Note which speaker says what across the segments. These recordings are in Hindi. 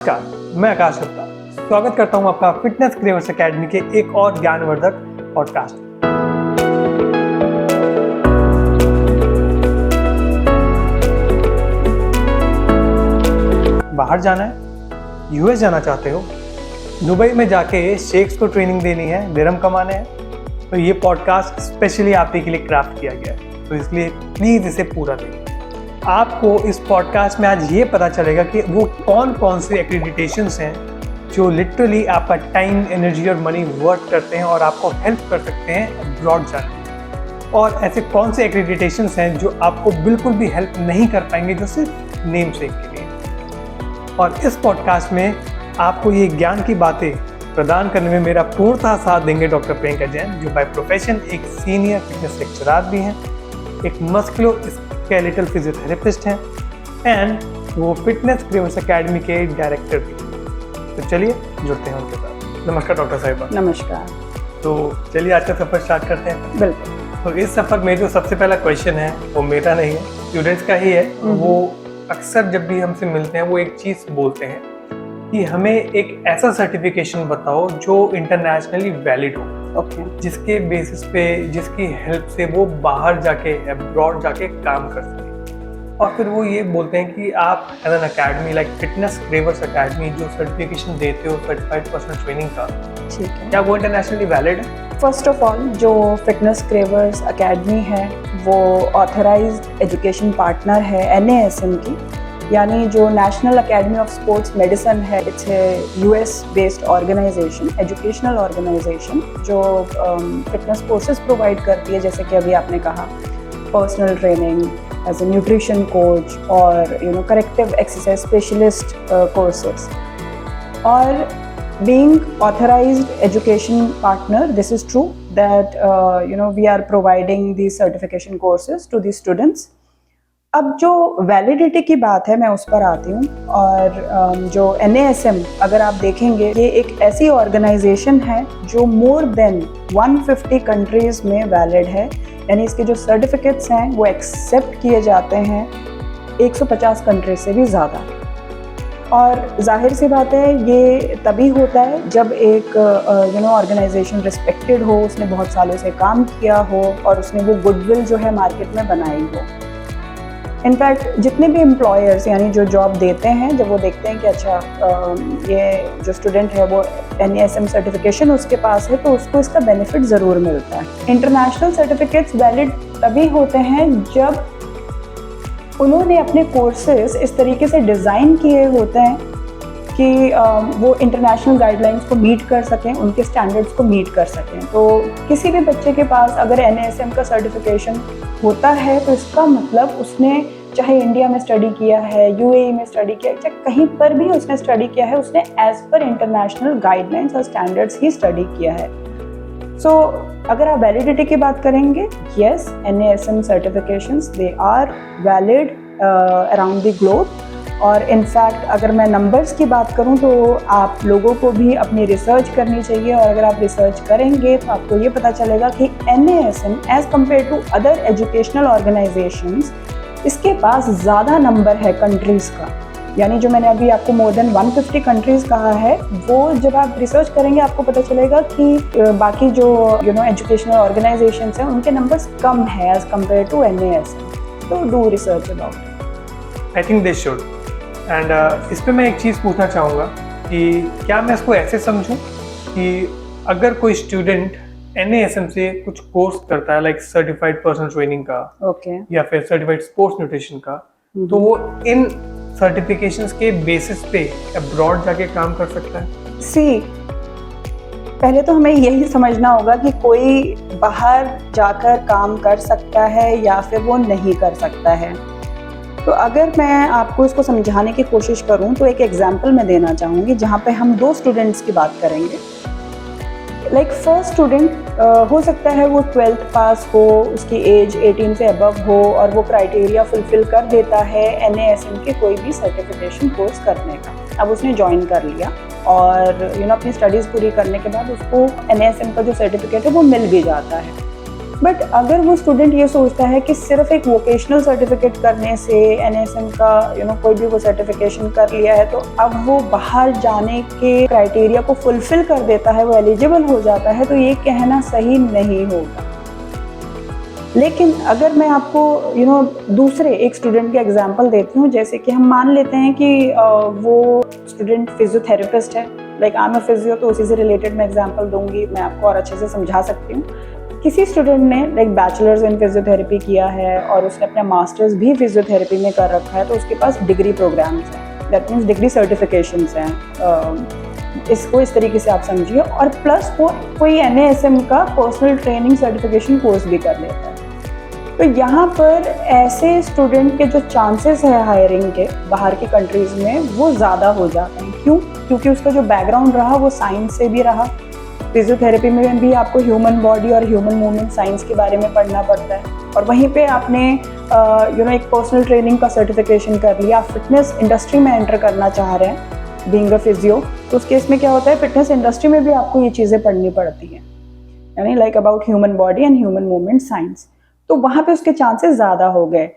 Speaker 1: नमस्कार, मैं आकाश गुप्ता स्वागत करता हूं आपका फिटनेस क्रेवर्स एकेडमी के एक और ज्ञानवर्धक पॉडकास्ट। बाहर जाना है, यूएस जाना चाहते हो, दुबई में जाके शेख्स को ट्रेनिंग देनी है, दिरहम कमाने हैं, तो ये पॉडकास्ट स्पेशली आप ही के लिए क्राफ्ट किया गया है, तो इसलिए प्लीज़ इसे पूरा देखें। आपको इस पॉडकास्ट में आज ये पता चलेगा कि वो कौन कौन से एक्रेडिटेशंस हैं जो लिटरली आपका टाइम, एनर्जी और मनी वर्थ करते हैं और आपको हेल्प कर सकते हैं अब्रॉड जाने में, और ऐसे कौन से एक्रेडिटेशंस हैं जो आपको बिल्कुल भी हेल्प नहीं कर पाएंगे, जो सिर्फ नेम सेक के लिए। और इस पॉडकास्ट में आपको ये ज्ञान की बातें प्रदान करने में मेरा पूर्णतः साथ देंगे डॉक्टर प्रियंका जैन, जो बाय प्रोफेशन एक सीनियर फिटनेस लेक्चरर भी हैं, एक मस्कुलोस्केलेटल फिजियोथेरेपिस्ट हैं एंड वो फिटनेस क्रेवर्स एकेडमी के डायरेक्टर भी हैं। तो चलिए जुड़ते हैं उनके साथ। नमस्कार डॉक्टर साहिबा।
Speaker 2: नमस्कार।
Speaker 1: तो चलिए आज का सफ़र स्टार्ट करते हैं।
Speaker 2: बिल्कुल।
Speaker 1: तो इस सफ़र में जो सबसे पहला क्वेश्चन है वो मेरा नहीं है, स्टूडेंट्स का ही है। वो अक्सर जब भी हमसे मिलते हैं वो एक चीज़ बोलते हैं कि हमें एक ऐसा सर्टिफिकेशन बताओ जो इंटरनेशनली वैलिड हो, जिसके बेसिस पे, जिसकी हेल्प से वो बाहर जाके, अब्रॉड जाके काम कर सके। और फिर वो ये बोलते हैं कि आप as an academy like Fitness Cravers Academy जो सर्टिफिकेशन देते हो सर्टिफाइड पर्सनल ट्रेनिंग का,
Speaker 2: ठीक है,
Speaker 1: क्या वो इंटरनेशनली वैलिड है?
Speaker 2: फर्स्ट ऑफ ऑल जो फिटनेस क्रेवर्स एकेडमी है वो ऑथराइज्ड एजुकेशन पार्टनर है NASM की, यानी जो National Academy of Sports Medicine है। It's a US based organization, educational organization जो फिटनेस कोर्सेज प्रोवाइड करती है, जैसे कि अभी आपने कहा personal training as a nutrition coach और करेक्टिव एक्सरसाइज स्पेशलिस्ट कोर्सेज। और being authorized education partner, this is true that we are providing these certification courses to the students. अब जो वैलिडिटी की बात है मैं उस पर आती हूँ। और जो NASM अगर आप देखेंगे, ये एक ऐसी ऑर्गेनाइजेशन है जो मोर देन 150 कंट्रीज़ में वैलिड है, यानी इसके जो सर्टिफिकेट्स हैं वो एक्सेप्ट किए जाते हैं 150 कंट्री से भी ज़्यादा। और जाहिर सी बात है ये तभी होता है जब एक ऑर्गेनाइजेशन रिस्पेक्टेड हो, उसने बहुत सालों से काम किया हो और उसने वो गुडविल जो है मार्केट में बनाई हो। इनफैक्ट जितने भी एम्प्लॉयर्स यानी जो जॉब देते हैं, जब वो देखते हैं कि अच्छा ये जो स्टूडेंट है वो NASM सर्टिफिकेशन उसके पास है, तो उसको इसका बेनिफिट ज़रूर मिलता है। इंटरनेशनल सर्टिफिकेट्स वैलिड तभी होते हैं जब उन्होंने अपने कोर्सेज इस तरीके से डिज़ाइन किए होते हैं कि वो इंटरनेशनल गाइडलाइंस को मीट कर सकें, उनके स्टैंडर्ड्स को मीट कर सकें। तो किसी भी बच्चे के पास अगर NASM का सर्टिफिकेशन होता है तो इसका मतलब उसने चाहे इंडिया में स्टडी किया है, UAE में स्टडी किया है, चाहे कहीं पर भी उसने स्टडी किया है, उसने एज पर इंटरनेशनल गाइडलाइंस और स्टैंडर्ड्स ही स्टडी किया है। सो अगर आप वैलिडिटी की बात करेंगे, yes, NASM certifications they are valid around the globe. और इनफैक्ट अगर मैं नंबर्स की बात करूं तो आप लोगों को भी अपनी रिसर्च करनी चाहिए, और अगर आप रिसर्च करेंगे तो आपको ये पता चलेगा कि NASM as compare to other educational organisations, इसके पास ज़्यादा नंबर है कंट्रीज़ का। यानी जो मैंने अभी आपको मोर देन 150 कंट्रीज़ कहा है, वो जब आप रिसर्च करेंगे आपको पता चलेगा कि बाकी जो एजुकेशनल ऑर्गेनाइजेशंस हैं उनके नंबर्स कम है एज़ कम्पेयर टू NASM। तो do research about it.
Speaker 1: I think they should. And इस पर मैं एक चीज़ पूछना चाहूँगा कि क्या मैं इसको ऐसे समझूँ कि अगर कोई स्टूडेंट NASM से कुछ कोर्स करता है लाइक सर्टिफाइड पर्सनल ट्रेनिंग का, या फिर सर्टिफाइड स्पोर्ट्स न्यूट्रिशन का, तो वो इन सर्टिफिकेशंस के बेसिस पे अब्रॉड जाके काम कर सकता है?
Speaker 2: पहले तो हमें यही समझना होगा कि कोई बाहर जाकर काम कर सकता है या फिर वो नहीं कर सकता है। तो अगर मैं आपको इसको समझाने की कोशिश करूं तो एक एग्जांपल मैं देना चाहूँगी जहाँ पे हम दो स्टूडेंट्स की बात करेंगे। लाइक फर्स्ट स्टूडेंट हो सकता है वो 12th पास हो, उसकी एज 18 से अबव हो और वो क्राइटेरिया फुलफिल कर देता है NASM के कोई भी सर्टिफिकेशन कोर्स करने का। अब उसने ज्वाइन कर लिया और अपनी स्टडीज़ पूरी करने के बाद उसको NASM का जो सर्टिफिकेट है वो मिल भी जाता है। बट अगर वो स्टूडेंट ये सोचता है कि सिर्फ एक वोकेशनल सर्टिफिकेट करने से एनएसएम का कोई भी वो सर्टिफिकेशन कर लिया है तो अब वो बाहर जाने के क्राइटेरिया को फुलफिल कर देता है, वो एलिजिबल हो जाता है, तो ये कहना सही नहीं होगा। लेकिन अगर मैं आपको दूसरे एक स्टूडेंट का एग्जांपल देती हूँ, जैसे कि हम मान लेते हैं कि वो स्टूडेंट फिजियोथेरेपिस्ट है, like I am a physio, तो उसी से रिलेटेड मैं एग्जांपल दूंगी, मैं आपको और अच्छे से समझा सकती हूँ। किसी स्टूडेंट ने लाइक बैचलर्स इन फिजियोथेरेपी किया है और उसने अपना मास्टर्स भी फिजियोथेरेपी में कर रखा है, तो उसके पास डिग्री प्रोग्राम्स हैं, दैट मीन्स डिग्री सर्टिफिकेशंस हैं, इसको इस तरीके से आप समझिए। और प्लस वो कोई एनएएसएम का पर्सनल ट्रेनिंग सर्टिफिकेशन कोर्स भी कर लेता है। तो यहाँ पर ऐसे स्टूडेंट के जो चांसेस है हायरिंग के बाहर की कंट्रीज़ में वो ज़्यादा हो जाते हैं। क्यों? क्योंकि उसका जो बैकग्राउंड रहा वो साइंस से भी रहा। फिजियोथेरेपी में भी आपको ह्यूमन बॉडी और ह्यूमन मूवमेंट साइंस के बारे में पढ़ना पड़ता है, और वहीं पे आपने एक पर्सनल ट्रेनिंग का सर्टिफिकेशन कर लिया, फिटनेस इंडस्ट्री में एंटर करना चाह रहे हैं बीइंग अ फिजियो, तो उस केस में क्या होता है, फिटनेस इंडस्ट्री में भी आपको ये चीज़ें पढ़नी पड़ती हैं, यानी like about human body and human movement science. तो वहाँ पे उसके चांसेस ज़्यादा हो गए।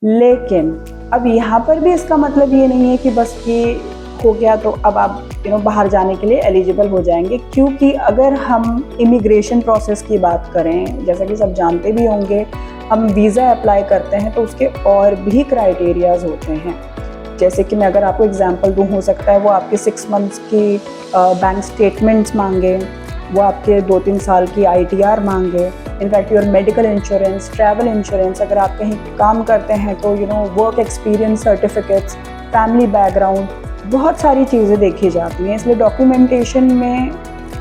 Speaker 2: लेकिन अब यहाँ पर भी इसका मतलब ये नहीं है कि बस ये हो गया तो अब आप बाहर जाने के लिए एलिजिबल हो जाएंगे, क्योंकि अगर हम इमिग्रेशन प्रोसेस की बात करें, जैसा कि सब जानते भी होंगे, हम वीज़ा अप्लाई करते हैं तो उसके और भी क्राइटेरियाज होते हैं। जैसे कि मैं अगर आपको एग्जांपल दूँ, हो सकता है वो आपके 6 मंथ्स की बैंक स्टेटमेंट्स मांगे, वो आपके 2-3 साल की ITR मांगे, in fact your medical insurance, travel insurance, अगर आप कहीं काम करते हैं तो work experience certificates, family background, बहुत सारी चीज़ें देखी जाती हैं। इसलिए डॉक्यूमेंटेशन में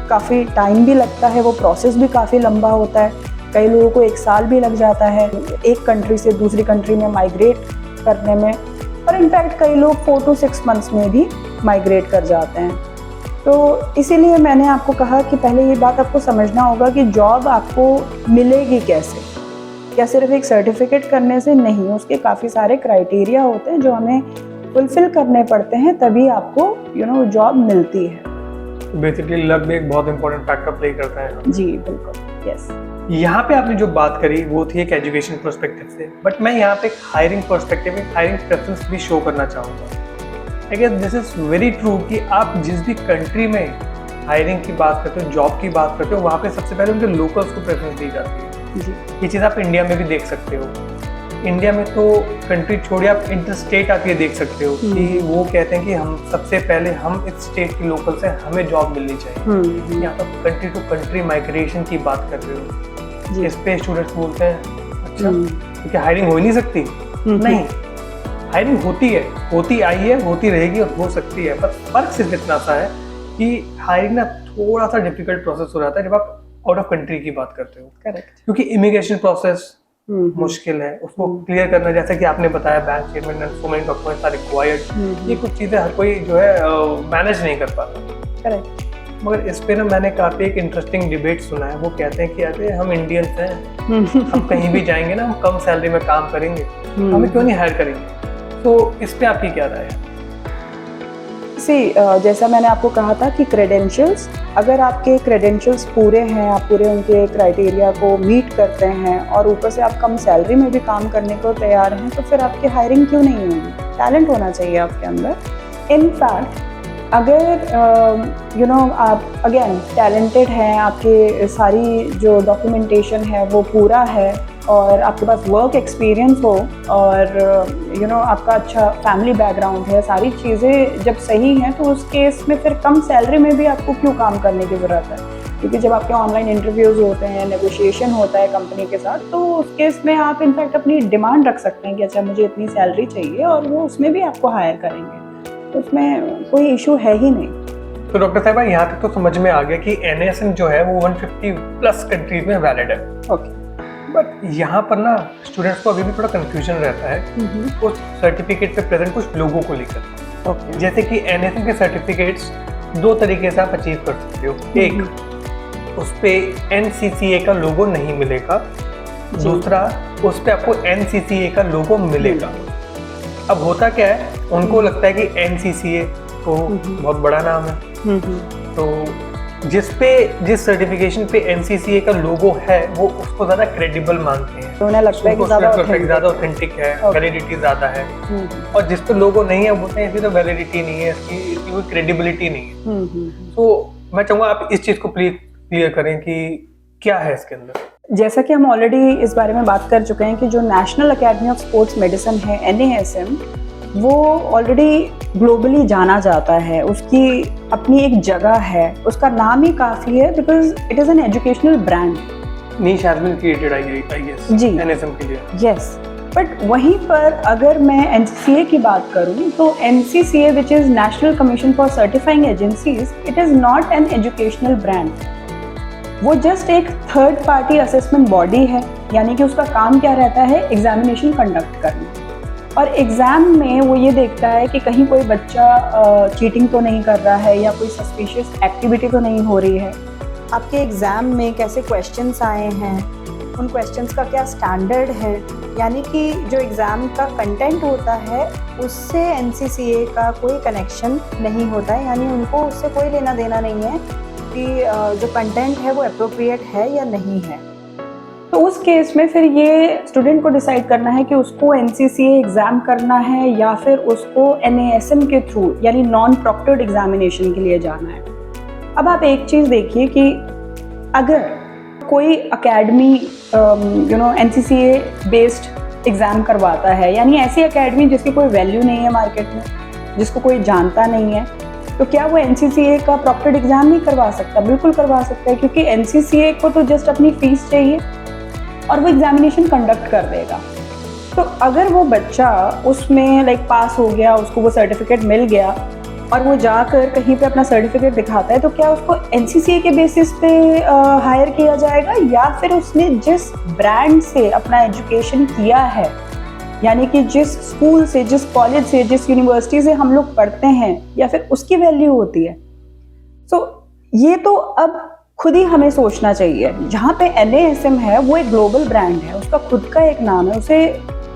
Speaker 2: काफ़ी टाइम भी लगता है, वो प्रोसेस भी काफ़ी लंबा होता है। कई लोगों को 1 साल भी लग जाता है एक कंट्री से दूसरी कंट्री में माइग्रेट करने में, और इनफैक्ट कई लोग 4 to 6 मंथ्स में भी माइग्रेट कर जाते हैं। तो इसीलिए मैंने आपको कहा कि पहले ये बात आपको समझना होगा कि जॉब आपको मिलेगी कैसे, क्या सिर्फ एक सर्टिफिकेट करने से नहीं, उसके काफ़ी सारे क्राइटेरिया होते हैं जो हमें फुलफिल करने पड़ते हैं, तभी आपको जॉब मिलती है।
Speaker 1: बेसिकली लक भी एक बहुत इंपॉर्टेंट फैक्टर प्ले करता है।
Speaker 2: जी बिल्कुल, यस।
Speaker 1: यहाँ पे आपने जो बात करी वो थी एक एजुकेशन पर्सपेक्टिव से, बट मैं यहाँ पे एक हायरिंग पर्सपेक्टिव, एक हायरिंग प्रेफरेंस भी शो करना चाहूँगा। I guess this is very true कि आप जिस भी कंट्री में हायरिंग की बात करते हो, जॉब की बात करते हो, वहाँ पे सबसे पहले उनके लोकल्स को प्रेफरेंस दी जाती है।
Speaker 2: जी,
Speaker 1: ये चीज़ आप इंडिया में भी देख सकते हो। इंडिया में तो कंट्री छोड़िए, आप इंटर स्टेट आप ये देख सकते हो कि वो कहते हैं कि हम सबसे पहले हम इस स्टेट के लोकल से हमें जॉब मिलनी चाहिए। यहाँ पर कंट्री टू कंट्री माइग्रेशन की बात कर रहे हो, इस पे स्टूडेंट्स बोलते हैं अच्छा क्योंकि हायरिंग हो ही नहीं सकती। नहीं, हायरिंग होती है, होती आई है, होती रहेगी और हो सकती है, पर फर्क सिर्फ इतना सा है कि हायरिंग ना थोड़ा सा डिफिकल्ट प्रोसेस हो जाता है जब आप आउट ऑफ कंट्री की बात करते हो।
Speaker 2: करेक्ट।
Speaker 1: क्योंकि इमिग्रेशन प्रोसेस मुश्किल है, उसको क्लियर करना, जैसे कि आपने बताया bank statement and so many documents are required, ये कुछ चीज़ें हर कोई जो है मैनेज नहीं कर पाता।
Speaker 2: करेक्ट।
Speaker 1: मगर इस पे ना मैंने काफ़ी एक इंटरेस्टिंग डिबेट सुना है। वो कहते हैं कि अरे हम इंडियंस हैं, हम कहीं भी जाएंगे ना, हम कम सैलरी में काम करेंगे, हमें क्यों नहीं हायर करेंगे। तो इस पे आपकी क्या राय है?
Speaker 2: जैसा मैंने आपको कहा था कि क्रेडेंशियल्स, अगर आपके क्रेडेंशियल्स पूरे हैं, आप पूरे उनके क्राइटेरिया को मीट करते हैं और ऊपर से आप कम सैलरी में भी काम करने को तैयार हैं, तो फिर आपकी हायरिंग क्यों नहीं होगी। टैलेंट होना चाहिए आपके अंदर। इनफैक्ट अगर आप अगेन टैलेंटेड हैं, आपके सारी जो डॉक्यूमेंटेशन है वो पूरा है और आपके पास वर्क एक्सपीरियंस हो और आपका अच्छा फैमिली बैकग्राउंड है, सारी चीज़ें जब सही हैं, तो उस केस में फिर कम सैलरी में भी आपको क्यों काम करने की ज़रूरत है। क्योंकि जब आपके ऑनलाइन इंटरव्यूज़ होते हैं, नेगोशिएशन होता है कंपनी के साथ, तो उस केस में आप इनफैक्ट अपनी डिमांड रख सकते हैं कि अच्छा मुझे इतनी सैलरी चाहिए, और वो उसमें भी आपको हायर करेंगे, तो उसमें कोई इशू है ही नहीं।
Speaker 1: तो डॉक्टर साहबा, यहाँ तक तो समझ में आ गया कि एनएएसएम जो है वो 150 प्लस कंट्रीज में वैलिड है।
Speaker 2: ओके।
Speaker 1: बट यहाँ पर ना स्टूडेंट्स को अभी भी थोड़ा कंफ्यूजन रहता है उस सर्टिफिकेट पे प्रेजेंट कुछ लोगों को लेकर।
Speaker 2: ओके।
Speaker 1: जैसे कि एनएएसएम के सर्टिफिकेट्स 2 तरीके से आप अचीव कर सकते हो। एक, उस पे एनसीसीए का लोगो नहीं मिलेगा, दूसरा उस पे आपको एनसीसीए का लोगो मिलेगा। अब होता क्या है, उनको लगता है कि एनसीसीए तो बहुत बड़ा नाम है, तो जिस सर्टिफिकेशन पे NCCA का लोगो है वो उसको ज़्यादा क्रेडिबल मानते हैं,
Speaker 2: तो उन्हें लगता है कि
Speaker 1: ज़्यादा ऑथेंटिक है, वैलिडिटी ज़्यादा है। और जिस पे लोगो नहीं है बोलते हैं इसकी तो वैलिडिटी नहीं है, इसकी कोई क्रेडिबिलिटी नहीं है। तो मैं चाहूँगा आप इस चीज़ को प्लीज क्लियर करें कि क्या है इसके अंदर।
Speaker 2: जैसा कि हम ऑलरेडी इस बारे में बात कर चुके हैं कि जो national academy of Sports Medicine है NASM, वो ऑलरेडी ग्लोबली जाना जाता है, उसकी अपनी एक जगह है, उसका नाम ही काफ़ी है because it is an educational brand.
Speaker 1: Niche has been created I guess
Speaker 2: जी
Speaker 1: NASM के लिए।
Speaker 2: यस, बट वहीं पर अगर मैं NCCA की बात करूं तो NCCA which is national commission for certifying agencies, it is not an educational brand. वो जस्ट एक थर्ड पार्टी असेसमेंट बॉडी है, यानी कि उसका काम क्या रहता है, एग्जामिनेशन कंडक्ट करना। और एग्ज़ाम में वो ये देखता है कि कहीं कोई बच्चा चीटिंग तो नहीं कर रहा है या कोई सस्पिशियस एक्टिविटी तो नहीं हो रही है। आपके एग्ज़ाम में कैसे क्वेश्चंस आए हैं, उन क्वेश्चंस का क्या स्टैंडर्ड है, यानी कि जो एग्ज़ाम का कंटेंट होता है उससे NCCA का कोई कनेक्शन नहीं होता है, यानी उनको उससे कोई लेना देना नहीं है कि जो कंटेंट है वो अप्रोप्रिएट है या नहीं है। तो उस केस में फिर ये स्टूडेंट को डिसाइड करना है कि उसको NCCA एग्ज़ाम करना है या फिर उसको NASM के थ्रू यानी नॉन प्रॉक्टर्ड एग्जामिनेशन के लिए जाना है। अब आप एक चीज़ देखिए कि अगर कोई अकेडमी NCCA बेस्ड एग्ज़ाम करवाता है, यानी ऐसी अकेडमी जिसकी कोई वैल्यू नहीं है मार्केट में, जिसको कोई जानता नहीं है, तो क्या वो NCCA का प्रॉक्टर्ड एग्ज़ाम नहीं करवा सकता? बिल्कुल करवा सकता है, क्योंकि NCCA को तो जस्ट अपनी फ़ीस चाहिए और वो एग्जामिनेशन कंडक्ट कर देगा। तो अगर वो बच्चा उसमें पास हो गया, उसको वो सर्टिफिकेट मिल गया और वो जाकर कहीं पे अपना सर्टिफिकेट दिखाता है, तो क्या उसको NCCA के बेसिस पे हायर किया जाएगा, या फिर उसने जिस ब्रांड से अपना एजुकेशन किया है, यानी कि जिस स्कूल से, जिस कॉलेज से, जिस यूनिवर्सिटी से हम लोग पढ़ते हैं, या फिर उसकी वैल्यू होती है। तो ये तो अब खुद ही हमें सोचना चाहिए। जहाँ पे NASM है वो एक ग्लोबल ब्रांड है, उसका खुद का एक नाम है, उसे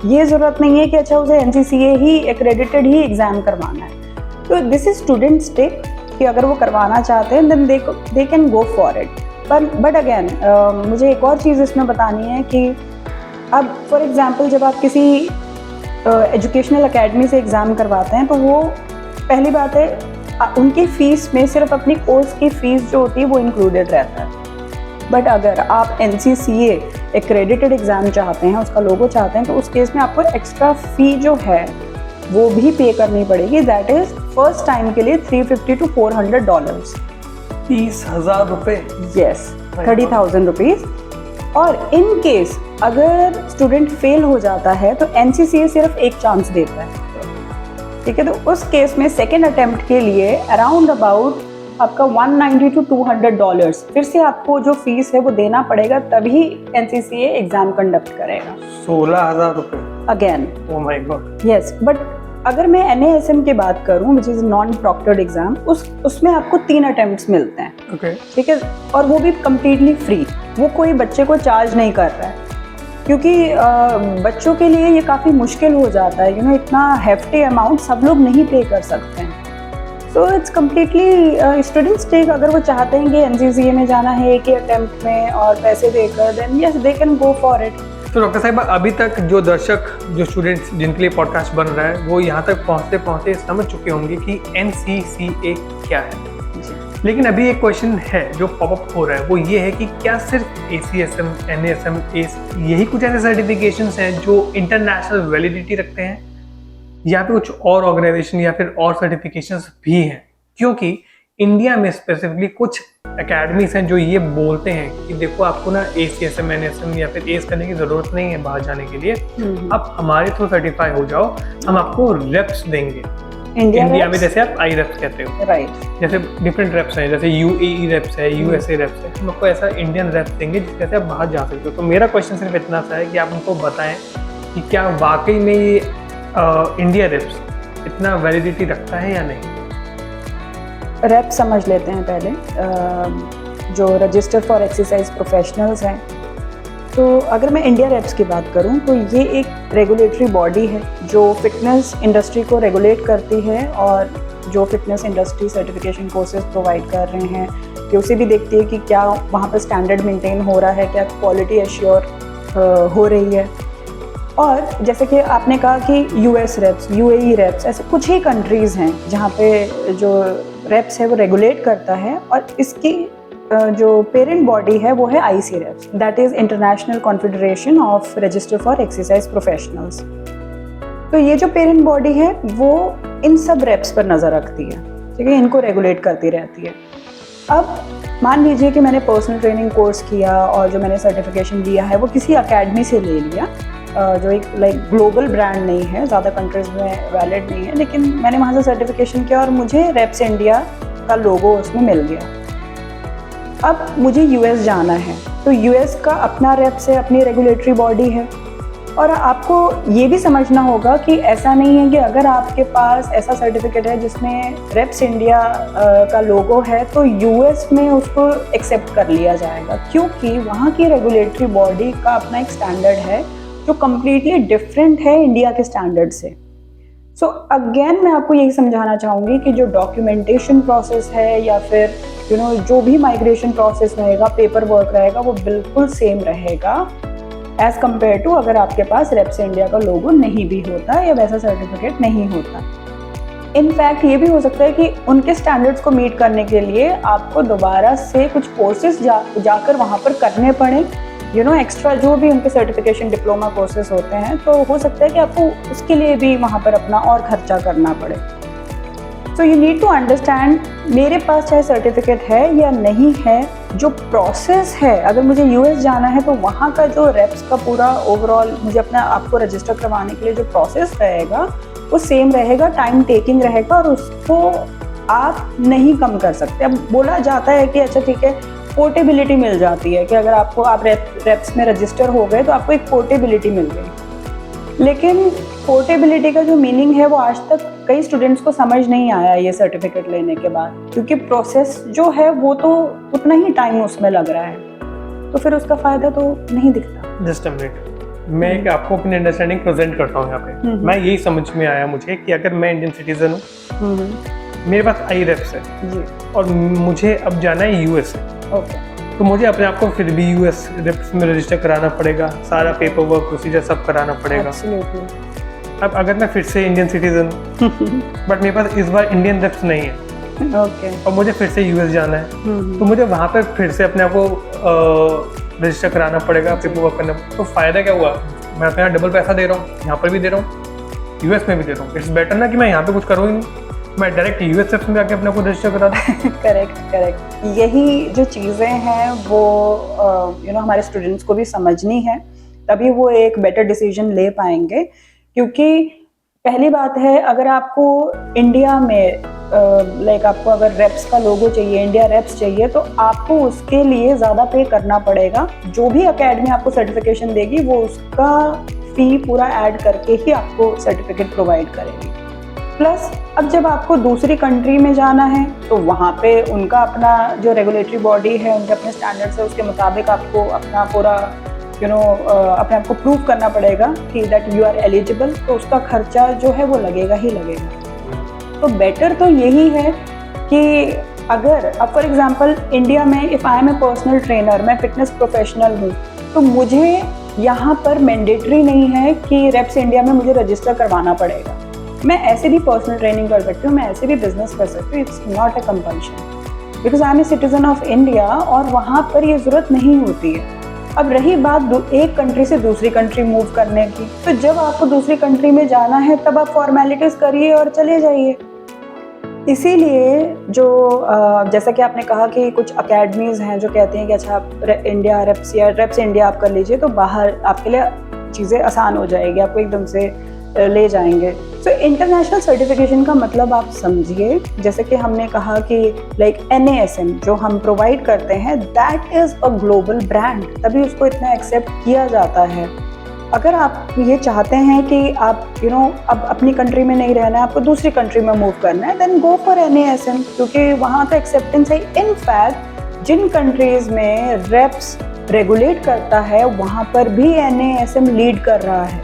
Speaker 2: ये ज़रूरत नहीं है कि अच्छा उसे NCCA ही एक्रेडिटेड ही एग्ज़ाम करवाना है। तो दिस इज स्टूडेंट्स टेक कि अगर वो करवाना चाहते हैं then they can go for it. But again मुझे एक और चीज़ इसमें बतानी है कि अब फॉर एग्ज़ाम्पल जब आप किसी एजुकेशनल अकेडमी से एग्ज़ाम करवाते हैं, तो वो पहली बात है उनकी फ़ीस में सिर्फ अपनी कोर्स की फ़ीस जो होती है वो इंक्लूडेड रहता है। बट अगर आप NCCA एक्रेडिटेड एग्ज़ाम चाहते हैं, उसका लोगो चाहते हैं, तो उस केस में आपको एक्स्ट्रा फ़ी जो है वो भी पे करनी पड़ेगी। दैट इज़ फर्स्ट टाइम के लिए $350 to $400।
Speaker 1: 30,000 रुपये?
Speaker 2: Yes, 30,000 rupees. और इन केस अगर स्टूडेंट फेल हो जाता है तो NCCA सिर्फ एक चांस देता है, ठीक है। तो उस केस में सेकेंड अटेम्प्ट के लिए अराउंड अबाउट आपका $190 to $200 फिर से आपको जो फीस है वो देना पड़ेगा, तभी NCCA एग्जाम कंडक्ट करेगा।
Speaker 1: 16,000 रुपये
Speaker 2: again.
Speaker 1: Oh my God.
Speaker 2: Yes, but अगर मैं NASM की बात करूं which is non proctored exam, उसमें आपको 3 अटेम्प्ट्स मिलते हैं,
Speaker 1: ओके,
Speaker 2: ठीक है, और वो भी कम्प्लीटली फ्री। वो कोई बच्चे को चार्ज नहीं कर रहा है, क्योंकि बच्चों के लिए ये काफ़ी मुश्किल हो जाता है, इतना हेफ्टी अमाउंट सब लोग नहीं पे कर सकते हैं। So it's completely students take. अगर वो चाहते हैं कि NCCA में जाना है एक ही अटेम्प्ट में और पैसे देकर, then yes they can go for it.
Speaker 1: तो डॉक्टर साहिबा, अभी तक जो दर्शक, जो स्टूडेंट्स जिनके लिए पॉडकास्ट बन रहा है, वो यहाँ तक पहुँचते पहुँचते समझ चुके होंगे कि NCCA क्या है। लेकिन अभी एक क्वेश्चन है जो पॉपअप हो रहा है, वो ये है कि क्या सिर्फ ACSM, NASM, ACE यही कुछ ऐसे सर्टिफिकेशंस हैं जो इंटरनेशनल वैलिडिटी रखते हैं, या फिर कुछ और ऑर्गेनाइजेशन या फिर और सर्टिफिकेशंस भी हैं? क्योंकि इंडिया में स्पेसिफिकली कुछ एकेडमीज हैं जो ये बोलते हैं कि देखो आपको ना ACSM, NASM या फिर ACE करने की ज़रूरत नहीं है बाहर जाने के लिए, आप हमारे थ्रू सर्टिफाई हो जाओ, हम आपको रेप्स देंगे। इंडिया में जैसे आप IREPS कहते हो,
Speaker 2: राइट,
Speaker 1: जैसे डिफरेंट रेप्स हैं, जैसे UAE रेप्स है, USA रेप्स है, हम आपको ऐसा इंडियन रेप्स देंगे जिससे आप बाहर जा सकते हो। तो मेरा क्वेश्चन सिर्फ इतना सा है कि आप उनको बताएं कि क्या वाकई में ये इंडिया रेप्स इतना वैलिडिटी रखता है या नहीं।
Speaker 2: रेप समझ लेते हैं पहले। जो रजिस्टर फॉर एक्सरसाइज प्रोफेशनल्स हैं, तो अगर मैं इंडिया रेप्स की बात करूं तो ये एक रेगुलेटरी बॉडी है जो फिटनेस इंडस्ट्री को रेगुलेट करती है और जो fitness industry certification courses provide कर रहे हैं QC भी देखती है कि क्या वहाँ पर स्टैंडर्ड मेंटेन हो रहा है, क्या क्वालिटी एश्योर हो रही है। और जैसे कि आपने कहा कि US रेप्स, UAE रेप्स, ऐसे कुछ ही कंट्रीज़ हैं जहाँ पे जो रेप्स है वो रेगुलेट करता है, और इसकी जो पेरेंट बॉडी है वो है IC reps, that is international confederation of register for exercise professionals. तो ये जो पेरेंट बॉडी है वो इन सब रेप्स पर नज़र रखती है, ठीक है, इनको रेगुलेट करती रहती है। अब मान लीजिए कि मैंने पर्सनल ट्रेनिंग कोर्स किया और जो मैंने सर्टिफिकेशन लिया है वो किसी अकेडमी से ले लिया, जो एक लाइक ग्लोबल ब्रांड नहीं है, ज़्यादा कंट्रीज़ में वैलिड नहीं है, लेकिन मैंने वहाँ से सर्टिफिकेशन किया और मुझे रेप्स इंडिया का लोगो उसमें मिल गया। अब मुझे US जाना है, तो US का अपना रेप्स है, अपनी रेगुलेटरी बॉडी है। और आपको ये भी समझना होगा कि ऐसा नहीं है कि अगर आपके पास ऐसा सर्टिफिकेट है जिसमें रेप्स इंडिया का लोगो है तो US में उसको एक्सेप्ट कर लिया जाएगा, क्योंकि वहाँ की रेगुलेटरी बॉडी का अपना एक स्टैंडर्ड है जो कम्प्लीटली डिफरेंट है इंडिया के स्टैंडर्ड से। सो अगेन मैं आपको यही समझाना चाहूँगी कि जो डॉक्यूमेंटेशन प्रोसेस है या फिर जो भी माइग्रेशन प्रोसेस रहेगा, पेपर वर्क रहेगा, वो बिल्कुल सेम रहेगा एज़ कम्पेयर टू अगर आपके पास रेप्स इंडिया का लोगो नहीं भी होता या वैसा सर्टिफिकेट नहीं होता। इनफैक्ट ये भी हो सकता है कि उनके स्टैंडर्ड्स को मीट करने के लिए आपको दोबारा से कुछ कोर्सेज जाकर वहाँ पर करने पड़े, एक्स्ट्रा जो भी उनके सर्टिफिकेशन डिप्लोमा कोर्सेज होते हैं, तो हो सकता है कि आपको उसके लिए भी वहाँ पर अपना और खर्चा करना पड़े। So you need to understand, मेरे पास चाहे सर्टिफिकेट है या नहीं है, जो प्रोसेस है, अगर मुझे US जाना है तो वहाँ का जो रेप्स का पूरा ओवरऑल मुझे अपना आपको रजिस्टर करवाने के लिए जो प्रोसेस रहेगा वो सेम रहेगा, टाइम टेकिंग रहेगा, और उसको आप नहीं कम कर सकते। अब बोला जाता है कि अच्छा ठीक है, पोर्टेबिलिटी मिल जाती है कि अगर आप रेप्स में रजिस्टर हो गए तो आपको एक पोर्टेबिलिटी मिल गई, लेकिन पोर्टेबिलिटी का जो मीनिंग है वो आज तक कई स्टूडेंट्स को समझ नहीं आया ये सर्टिफिकेट लेने के बाद, क्योंकि प्रोसेस जो है वो तो उतना ही टाइम उसमें लग रहा है, तो फिर उसका फ़ायदा तो नहीं दिखता।
Speaker 1: जस्ट अ मिनट, मैं एक आपको अपनी अंडरस्टैंडिंग प्रेजेंट करता हूँ यहाँ पे। मैं यही समझ में आया मुझे कि अगर मैं इंडियन सिटीजन हूँ, मेरे पास आई रेप्स है
Speaker 2: जी,
Speaker 1: और मुझे अब जाना है US,
Speaker 2: ओके,
Speaker 1: तो मुझे अपने आप को फिर भी US रेप्स में रजिस्टर कराना पड़ेगा, सारा पेपर वर्क प्रोसीजर सब कराना पड़ेगा।
Speaker 2: एब्सोल्युटली।
Speaker 1: अब अगर मैं फिर से इंडियन सिटीजन बट मेरे पास इस बार इंडियन रेप्स नहीं है,
Speaker 2: ओके,
Speaker 1: और मुझे फिर से US जाना है, तो मुझे वहाँ पर फिर से अपने आप को रजिस्टर कराना पड़ेगा, पेपर वर्क करना। तो फ़ायदा क्या हुआ? मैं अपने यहाँ डबल पैसा दे रहा हूँ, यहाँ पर भी दे रहा हूँ, US में भी दे रहा हूँ। इट्स बेटर ना कि मैं यहाँ पे कुछ करूँ ही नहीं, मैं डायरेक्ट US रेप्स में जाके अपने को रजिस्टर करा दूँ।
Speaker 2: करेक्ट। यही जो चीज़ें हैं वो हमारे स्टूडेंट्स को भी समझनी है, तभी वो एक बेटर डिसीजन ले पाएंगे। क्योंकि पहली बात है, अगर आपको इंडिया में आपको अगर रेप्स का लोगो चाहिए, इंडिया रेप्स चाहिए, तो आपको उसके लिए ज़्यादा पे करना पड़ेगा। जो भी अकेडमी आपको सर्टिफिकेशन देगी वो उसका फ़ी पूरा ऐड करके ही आपको सर्टिफिकेट प्रोवाइड करेगी। प्लस अब जब आपको दूसरी कंट्री में जाना है तो वहाँ पे उनका अपना जो रेगुलेटरी बॉडी है, उनके अपने स्टैंडर्ड्स है, उसके मुताबिक आपको अपना पूरा अपने आप को प्रूव करना पड़ेगा कि दैट यू आर एलिजिबल, तो उसका खर्चा जो है वो लगेगा ही लगेगा। तो बेटर तो यही है कि अगर अब फॉर एग्जांपल इंडिया में if I am a personal trainer, मैं फिटनेस प्रोफेशनल हूँ, तो मुझे यहाँ पर मैंडेटरी नहीं है कि रेप्स इंडिया में मुझे रजिस्टर करवाना पड़ेगा। मैं ऐसे भी पर्सनल ट्रेनिंग कर सकती हूँ, मैं ऐसे भी बिजनेस कर सकती हूँ, it's not a compulsion, because I am a citizen of India, और वहाँ पर ये ज़रूरत नहीं होती है। अब रही बात एक कंट्री से दूसरी कंट्री मूव करने की, तो जब आपको दूसरी कंट्री में जाना है तब आप फॉर्मेलिटीज़ करिए और चले जाइए। इसीलिए जो जैसा कि आपने कहा कि कुछ अकेडमीज़ हैं जो कहती हैं कि अच्छा आप इंडिया रेप्स या रेप्स इंडिया आप कर लीजिए तो बाहर आपके लिए चीज़ें आसान हो जाएगी, आपको एकदम से ले जाएंगे। सो इंटरनेशनल सर्टिफिकेशन का मतलब आप समझिए, जैसे कि हमने कहा कि लाइक NASM जो हम प्रोवाइड करते हैं, that is a global brand, तभी उसको इतना एक्सेप्ट किया जाता है। अगर आप ये चाहते हैं कि आप अब अपनी कंट्री में नहीं रहना है, आपको दूसरी कंट्री में मूव करना है, देन गो फॉर NASM, क्योंकि वहाँ का एक्सेप्टेंस है। इनफैक्ट जिन कंट्रीज़ में रेप्स रेगुलेट करता है वहाँ पर भी NASM लीड कर रहा है।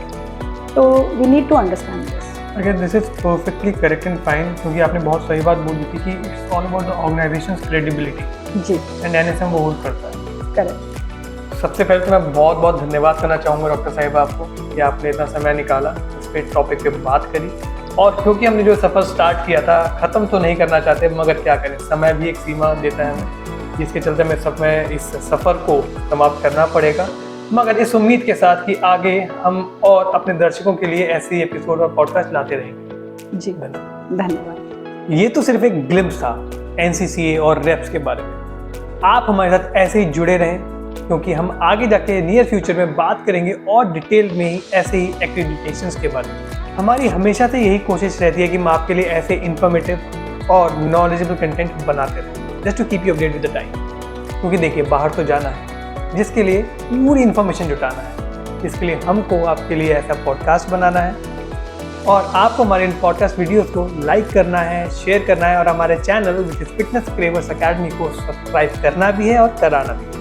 Speaker 2: तो we need to understand this.
Speaker 1: अगर this is perfectly correct and fine, क्योंकि आपने बहुत सही बात बोली थी कि it's all about the organization's credibility.
Speaker 2: जी
Speaker 1: एंड NSM वो होल्ड करता है।
Speaker 2: करेक्ट।
Speaker 1: सबसे पहले तो मैं बहुत बहुत धन्यवाद करना चाहूँगा डॉक्टर साहिबा आपको कि आपने इतना समय निकाला इस पे टॉपिक पे बात करी। और क्योंकि हमने जो सफ़र स्टार्ट किया था ख़त्म तो नहीं करना चाहते, मगर क्या करें, समय भी एक सीमा देता है हमें, जिसके चलते हमें इस सफ़र को समाप्त करना पड़ेगा। मगर इस उम्मीद के साथ कि आगे हम और अपने दर्शकों के लिए ऐसी एपिसोड और पॉडकास्ट लाते रहेंगे।
Speaker 2: जी धन्यवाद।
Speaker 1: ये तो सिर्फ एक ग्लिम्स था NCCA और रेप्स के बारे में। आप हमारे साथ ऐसे ही जुड़े रहें, क्योंकि हम आगे जाके नियर फ्यूचर में बात करेंगे और डिटेल में ही ऐसे ही एक्रेडिटेशंस के बारे में। हमारी हमेशा से यही कोशिश रहती है कि हम आपके लिए ऐसे इन्फॉर्मेटिव और नॉलेजेबल कंटेंट बनाते रहें, just to keep you update with the time. क्योंकि देखिए, बाहर तो जाना है, जिसके लिए पूरी इन्फॉर्मेशन जुटाना है, इसके लिए हमको आपके लिए ऐसा पॉडकास्ट बनाना है और आपको हमारे इन पॉडकास्ट वीडियोस को लाइक करना है, शेयर करना है और हमारे channel which is Fitness Cravers Academy को सब्सक्राइब करना भी है और कराना भी है।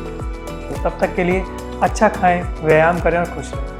Speaker 1: तो तब तक के लिए अच्छा खाएं, व्यायाम करें और खुश रहें।